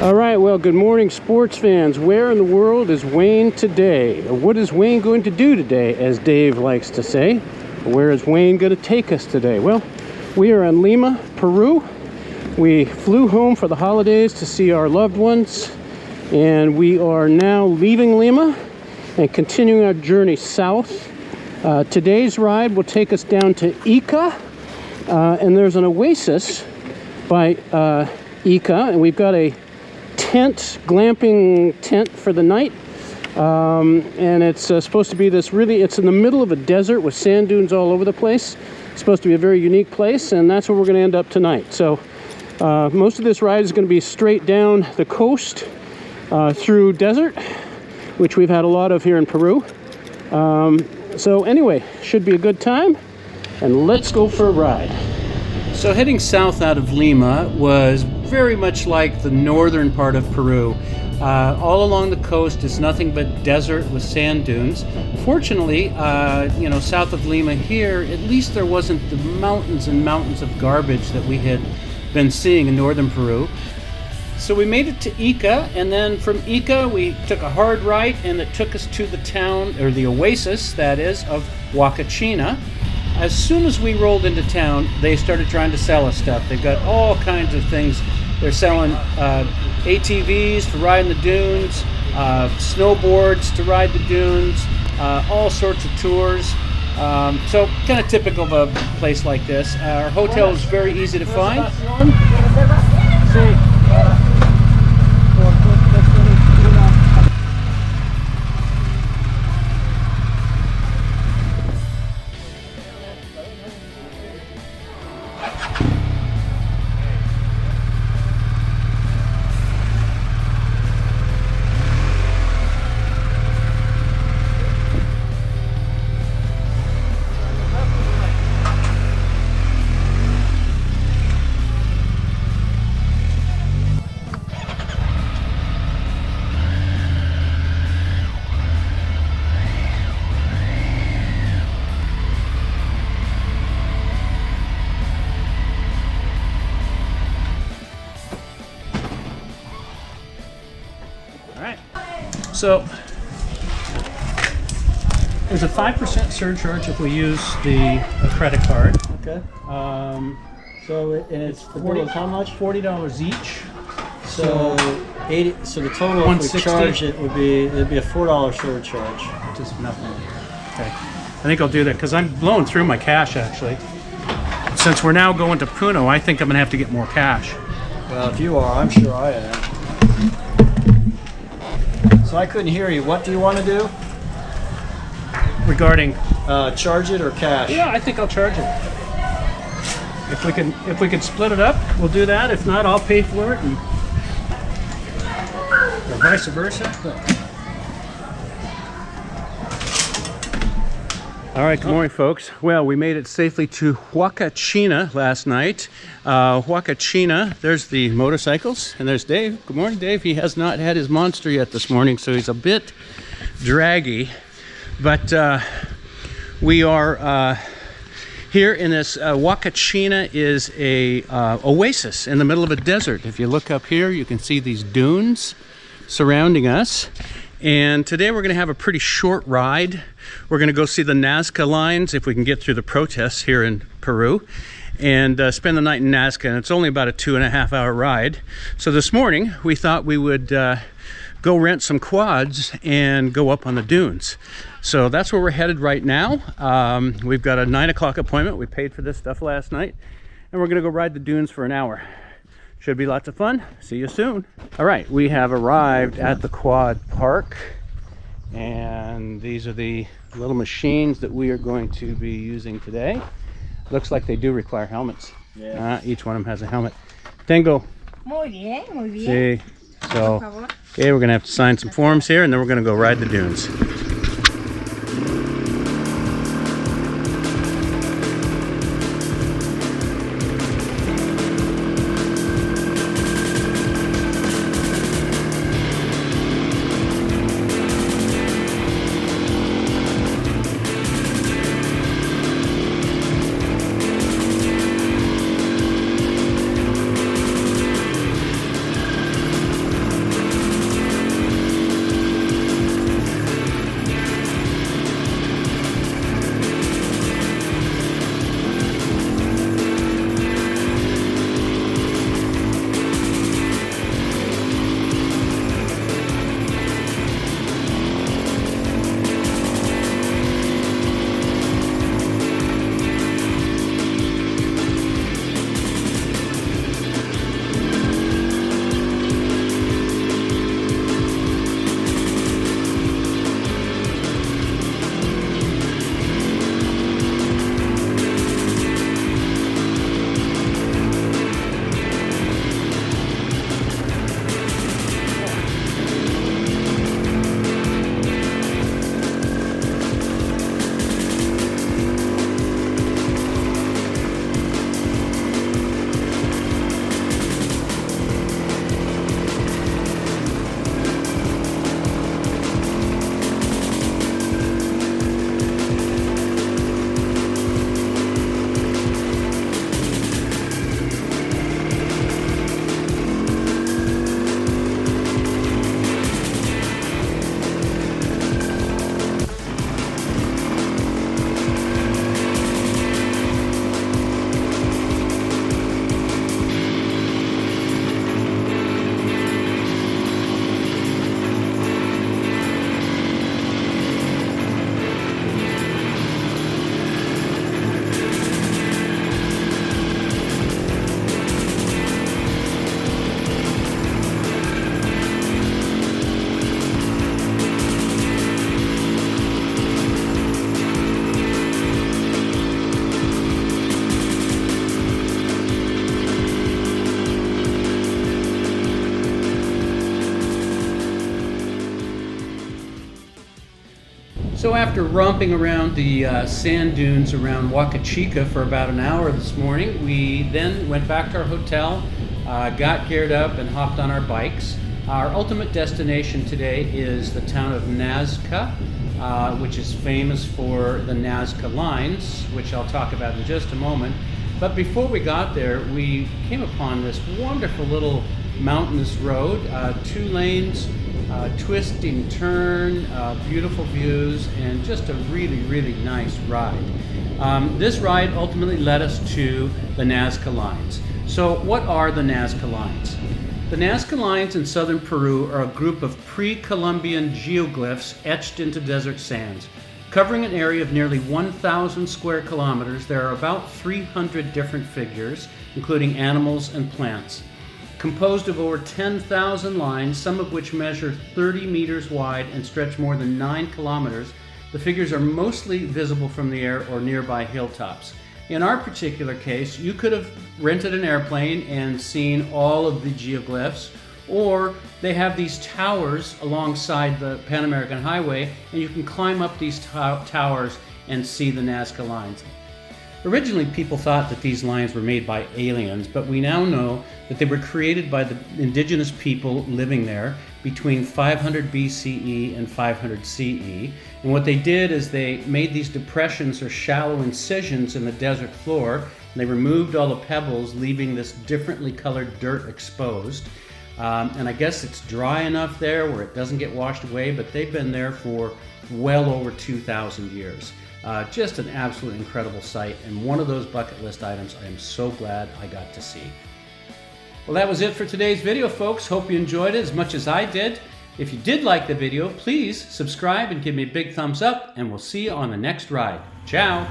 All right, well, good morning, sports fans. Where in the world is Wayne today? What is Wayne going to do today, as Dave likes to say? Where is Wayne going to take us today? Well, we are in Lima, Peru. We flew home for the holidays to see our loved ones, and we are now leaving Lima and continuing our journey south. Today's ride will take us down to Ica, and there's an Oasis by Ica, and we've got a glamping tent for the night, and it's supposed to be this it's in the middle of a desert with sand dunes all over the place. It's supposed to be a very unique place, and that's where we're going to end up tonight. So most of this ride is going to be straight down the coast through desert, which we've had a lot of here in Peru. So anyway, should be a good time, and let's go for a ride. So heading south out of Lima was very much like the northern part of Peru. All along the coast is nothing but desert with sand dunes. Fortunately, south of Lima here, at least there wasn't the mountains and mountains of garbage that we had been seeing in northern Peru. So we made it to Ica, and then from Ica we took a hard right, and it took us to the town, or the Oasis, that is, of Huacachina. As soon as we rolled into town, they started trying to sell us stuff. They've got all kinds of things. They're selling ATVs to ride in the dunes, snowboards to ride the dunes, all sorts of tours. So kind of typical of a place like this. Our hotel is very easy to find. So there's a 5% surcharge if we use the credit card. Okay. And it's the bill is how much? $40 each. So 80. So the total if we charge it'd be a $4 surcharge. Just nothing. Okay. I think I'll do that because I'm blowing through my cash actually. Since we're now going to Puno, I think I'm gonna have to get more cash. Well, if you are, I'm sure I am. So I couldn't hear you. What do you want to do? Regarding charge it or cash? Yeah, I think I'll charge it. If we can split it up, we'll do that. If not, I'll pay for it, or vice versa. All right, good morning, folks. Well, we made it safely to Huacachina last night. Huacachina, there's the motorcycles, and there's Dave. Good morning, Dave. He has not had his monster yet this morning, so he's a bit draggy. But we are here in this Huacachina is a oasis in the middle of a desert. If you look up here, you can see these dunes surrounding us. And today we're going to have a pretty short ride. We're going to go see the Nazca lines if we can get through the protests here in Peru, and spend the night in Nazca. And it's only about a 2.5 hour ride. So this morning we thought we would go rent some quads and go up on the dunes. So that's where we're headed right now. We've got a 9 o'clock appointment. We paid for this stuff last night, and we're going to go ride the dunes for an hour. Should be lots of fun. See you soon. All right, we have arrived at the quad park, and these are the little machines that we are going to be using today. Looks like they do require helmets. Yeah. Each one of them has a helmet. Tengo. Muy bien, muy bien. Sí. So, okay, we're gonna have to sign some forms here, and then we're gonna go ride the dunes. So after romping around the sand dunes around Huacachina for about an hour this morning, we then went back to our hotel, got geared up and hopped on our bikes. Our ultimate destination today is the town of Nazca, which is famous for the Nazca lines, which I'll talk about in just a moment. But before we got there, we came upon this wonderful little mountainous road, 2 lanes, twisting turn, beautiful views, and just a really, really nice ride. This ride ultimately led us to the Nazca Lines. So what are the Nazca Lines? The Nazca Lines in southern Peru are a group of pre-Columbian geoglyphs etched into desert sands. Covering an area of nearly 1,000 square kilometers, there are about 300 different figures, including animals and plants. Composed of over 10,000 lines, some of which measure 30 meters wide and stretch more than 9 kilometers, the figures are mostly visible from the air or nearby hilltops. In our particular case, you could have rented an airplane and seen all of the geoglyphs, or they have these towers alongside the Pan American Highway, and you can climb up these towers and see the Nazca Lines. Originally, people thought that these lines were made by aliens, but we now know that they were created by the indigenous people living there between 500 BCE and 500 CE. And what they did is they made these depressions or shallow incisions in the desert floor, and they removed all the pebbles, leaving this differently colored dirt exposed. And I guess it's dry enough there where it doesn't get washed away, but they've been there for well over 2,000 years. Just an absolutely incredible sight, and one of those bucket list items I am so glad I got to see. Well, that was it for today's video, folks. Hope you enjoyed it as much as I did. If you did like the video, please subscribe and give me a big thumbs up, and we'll see you on the next ride. Ciao!